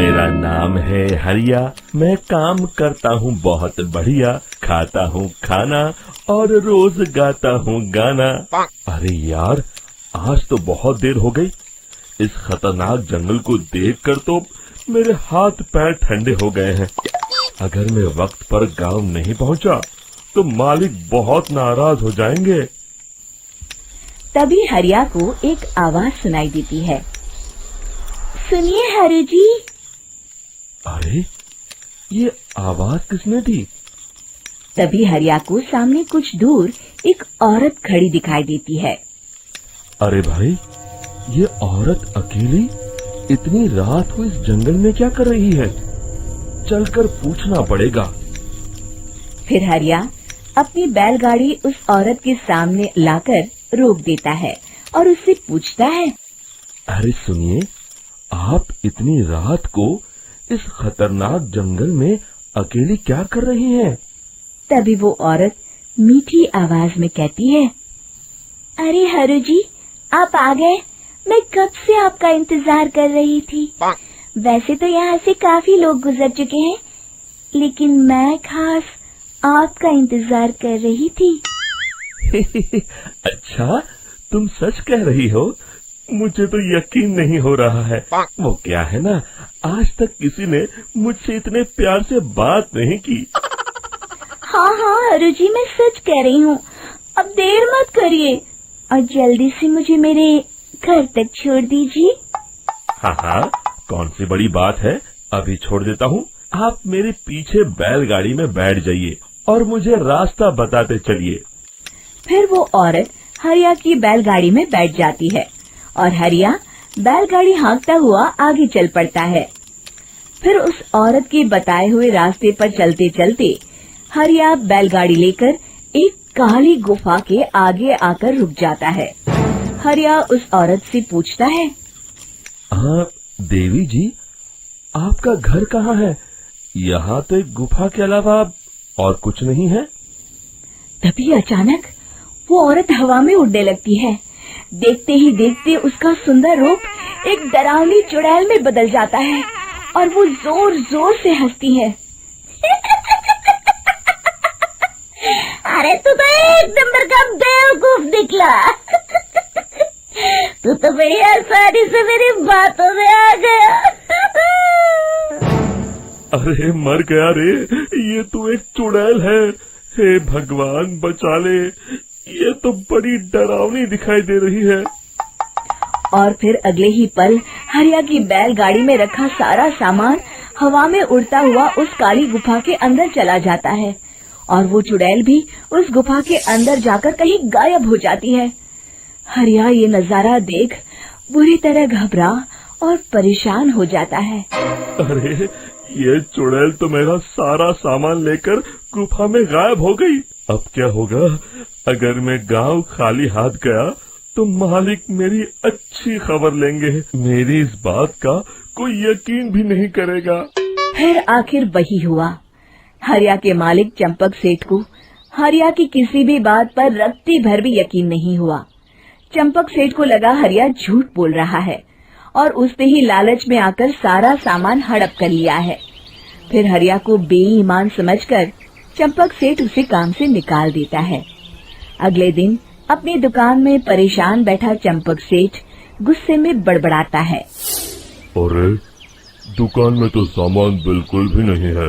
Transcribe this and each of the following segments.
मेरा नाम है हरिया, मैं काम करता हूँ बहुत बढ़िया, खाता हूँ खाना और रोज गाता हूँ गाना। अरे यार, आज तो बहुत देर हो गई। इस खतरनाक जंगल को देखकर तो मेरे हाथ पैर ठंडे हो गए हैं। अगर मैं वक्त पर गांव नहीं पहुंचा तो मालिक बहुत नाराज हो जाएंगे। तभी हरिया को एक आवाज सुनाई देती है। सुनिए हरु जी। अरे, ये आवाज किसने दी? तभी हरिया को सामने कुछ दूर एक औरत खड़ी दिखाई देती है। अरे भाई, ये औरत अकेली इतनी रात को इस जंगल में क्या कर रही है? चलकर पूछना पड़ेगा। फिर हरिया अपनी बैलगाड़ी उस औरत के सामने लाकर रोक देता है और उससे पूछता है। अरे सुनिए, आप इतनी रात को इस खतरनाक जंगल में अकेली क्या कर रही हैं? तभी वो औरत मीठी आवाज में कहती है, अरे हरु जी, आप आ गए। मैं कब से आपका इंतजार कर रही थी। वैसे तो यहाँ से काफी लोग गुजर चुके हैं, लेकिन मैं खास आपका इंतजार कर रही थी। अच्छा, तुम सच कह रही हो? मुझे तो यकीन नहीं हो रहा है। वो क्या है ना, आज तक किसी ने मुझसे इतने प्यार से बात नहीं की। हाँ हाँ हरु जी, मैं सच कह रही हूँ। अब देर मत करिए और जल्दी से मुझे मेरे घर तक छोड़ दीजिए। हाँ हाँ, कौन सी बड़ी बात है, अभी छोड़ देता हूँ। आप मेरे पीछे बैलगाड़ी में बैठ जाइए और मुझे रास्ता बताते चलिए। फिर वो औरत हरिया की बैलगाड़ी में बैठ जाती है और हरिया बैलगाड़ी हाँकता हुआ आगे चल पड़ता है। फिर उस औरत के बताए हुए रास्ते पर चलते चलते हरिया बैलगाड़ी लेकर एक काली गुफा के आगे आकर रुक जाता है। हरिया उस औरत से पूछता है, हाँ देवी जी, आपका घर कहाँ है? यहाँ तो एक गुफा के अलावा और कुछ नहीं है। तभी अचानक वो औरत हवा में उड़ने लगती है। देखते ही देखते उसका सुंदर रूप एक डरावनी चुड़ैल में बदल जाता है और वो जोर जोर से हंसती है। अरे तू तो एक नंबर का बेवकूफ निकला। तू तो बड़ी आसानी से मेरी बातों में आ गया। अरे मर गया रे, ये तो एक चुड़ैल है। हे भगवान बचा ले, ये तो बड़ी डरावनी दिखाई दे रही है। और फिर अगले ही पल हरिया की बैलगाड़ी में रखा सारा सामान हवा में उड़ता हुआ उस काली गुफा के अंदर चला जाता है और वो चुड़ैल भी उस गुफा के अंदर जाकर कहीं गायब हो जाती है। हरिया ये नजारा देख बुरी तरह घबरा और परेशान हो जाता है। अरे, ये चुड़ैल तो मेरा सारा सामान लेकर गुफा में गायब हो गई। अब क्या होगा? अगर मैं गांव खाली हाथ गया तो मालिक मेरी अच्छी खबर लेंगे। मेरी इस बात का कोई यकीन भी नहीं करेगा। फिर आखिर वही हुआ। हरिया के मालिक चंपक सेठ को हरिया की किसी भी बात पर रत्ती भर भी यकीन नहीं हुआ। चंपक सेठ को लगा हरिया झूठ बोल रहा है और उसने ही लालच में आकर सारा सामान हड़प कर लिया है। फिर हरिया को बेईमान समझकर चंपक सेठ उसे काम से निकाल देता है। अगले दिन अपनी दुकान में परेशान बैठा चंपक सेठ गुस्से में बड़बड़ाता है। अरे, दुकान में तो सामान बिल्कुल भी नहीं है।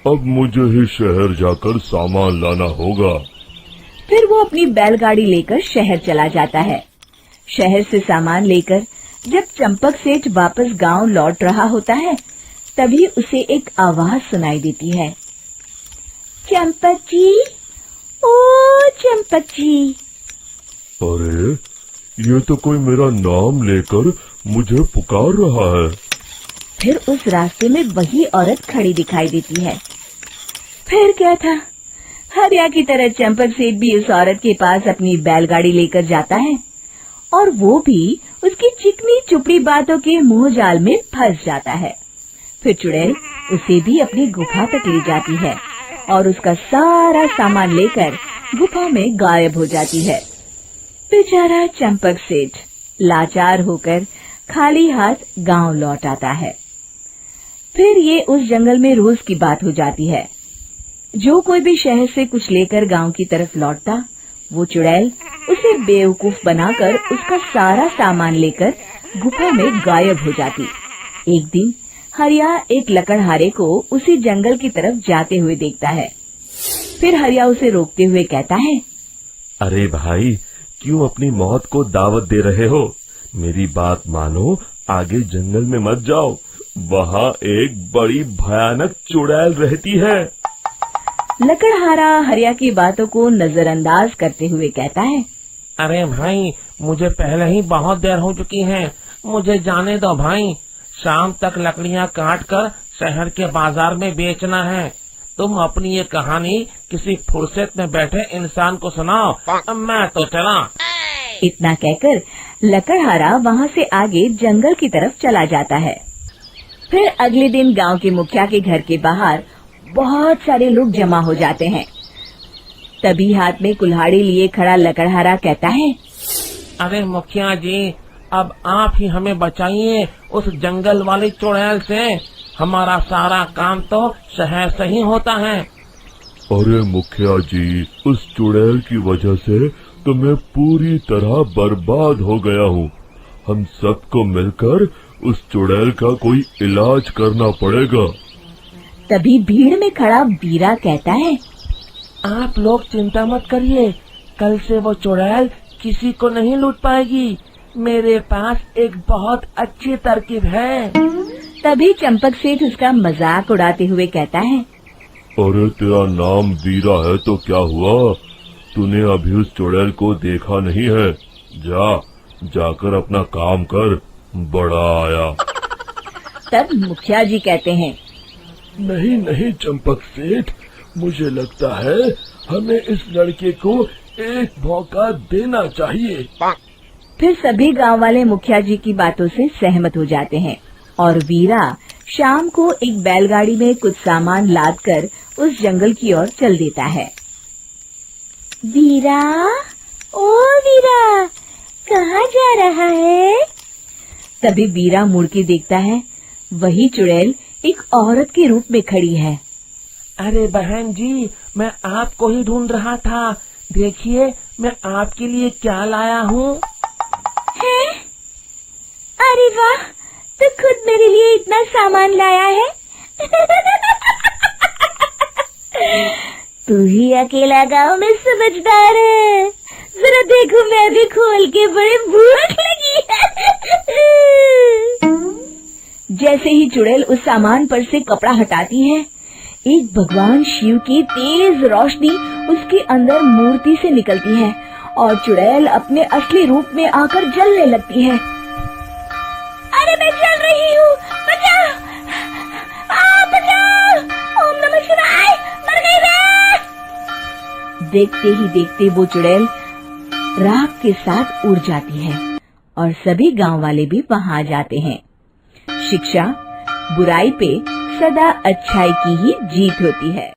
अब मुझे ही शहर जाकर सामान लाना होगा। फिर वो अपनी बैलगाड़ी लेकर शहर चला जाता है। शहर से सामान लेकर जब चंपक सेठ वापस गांव लौट रहा होता है, तभी उसे एक आवाज सुनाई देती है। चंपक जी, ओ चंपक जी। अरे, ये तो कोई मेरा नाम लेकर मुझे पुकार रहा है। फिर उस रास्ते में वही औरत खड़ी दिखाई देती है। फिर क्या था, हरिया की तरह चंपक सेठ भी उस औरत के पास अपनी बैलगाड़ी लेकर जाता है और वो भी उसकी चिकनी चुपड़ी बातों के मुंह जाल में फंस जाता है। फिर चुड़ैल उसे भी अपनी गुफा तक ले जाती है और उसका सारा सामान लेकर गुफा में गायब हो जाती है। बेचारा चंपक सेठ लाचार होकर खाली हाथ गांव लौट आता है। फिर ये उस जंगल में रोज की बात हो जाती है। जो कोई भी शहर से कुछ लेकर गांव की तरफ लौटता, वो चुड़ैल उसे बेवकूफ बनाकर उसका सारा सामान लेकर गुफा में गायब हो जाती। एक दिन हरिया एक लकड़हारे को उसी जंगल की तरफ जाते हुए देखता है। फिर हरिया उसे रोकते हुए कहता है, अरे भाई, क्यों अपनी मौत को दावत दे रहे हो? मेरी बात मानो, आगे जंगल में मत जाओ, वहाँ एक बड़ी भयानक चुड़ैल रहती है। लकड़हारा हरिया की बातों को नजरअंदाज करते हुए कहता है, अरे भाई, मुझे पहले ही बहुत देर हो चुकी है, मुझे जाने दो भाई। शाम तक लकड़ियाँ काट कर शहर के बाजार में बेचना है। तुम अपनी ये कहानी किसी फुर्सत में बैठे इंसान को सुनाओ, मैं तो चला। इतना कहकर लकड़हारा वहाँ से आगे जंगल की तरफ चला जाता है। फिर अगले दिन गांव के मुखिया के घर के बाहर बहुत सारे लोग जमा हो जाते हैं। तभी हाथ में कुल्हाड़ी लिए खड़ा लकड़हारा कहता है, अरे मुखिया जी, अब आप ही हमें बचाइए उस जंगल वाली चुड़ैल से। हमारा सारा काम तो शहर से ही होता है। अरे मुखिया जी, उस चुड़ैल की वजह से तो मैं पूरी तरह बर्बाद हो गया हूँ। हम सबको मिलकर उस चुड़ैल का कोई इलाज करना पड़ेगा। तभी भीड़ में खड़ा वीरा कहता है, आप लोग चिंता मत करिए, कल से वो चुड़ैल किसी को नहीं लूट पाएगी। मेरे पास एक बहुत अच्छी तरकीब है। तभी चंपक सेठ उसका मजाक उड़ाते हुए कहता है, अरे तेरा नाम वीरा है तो क्या हुआ? तूने अभी उस चुड़ैल को देखा नहीं है? जाकर अपना काम कर, बड़ा आया। तब मुखिया जी कहते हैं, नहीं चंपक सेठ, मुझे लगता है हमें इस लड़के को एक मौका देना चाहिए। फिर सभी गांव वाले मुखिया जी की बातों से सहमत हो जाते हैं और वीरा शाम को एक बैलगाड़ी में कुछ सामान लादकर उस जंगल की ओर चल देता है। वीरा, ओ वीरा, कहाँ जा रहा है? तभी वीरा मुड़ के देखता है, वही चुड़ैल एक औरत के रूप में खड़ी है। अरे बहन जी, मैं आपको ही ढूंढ रहा था। देखिए, मैं आपके लिए क्या लाया हूँ। हैं? अरे वाह, तो खुद मेरे लिए इतना सामान लाया है। तू ही अकेला गांव में समझदार है। जरा देखो, मैं भी खोल के, बड़े भूख लगी है। जैसे ही चुड़ैल उस सामान पर से कपड़ा हटाती है, एक भगवान शिव की तेज रोशनी उसके अंदर मूर्ति से निकलती है और चुड़ैल अपने असली रूप में आकर जलने लगती है। अरे मैं जल रही हूँ, बचाओ! बचाओ! ओम नमः शिवाय, मर गई मैं! देखते ही देखते वो चुड़ैल राख के साथ उड़ जाती है और सभी गांव वाले भी वहां जाते हैं। शिक्षा बुराई पे सदा अच्छाई की ही जीत होती है।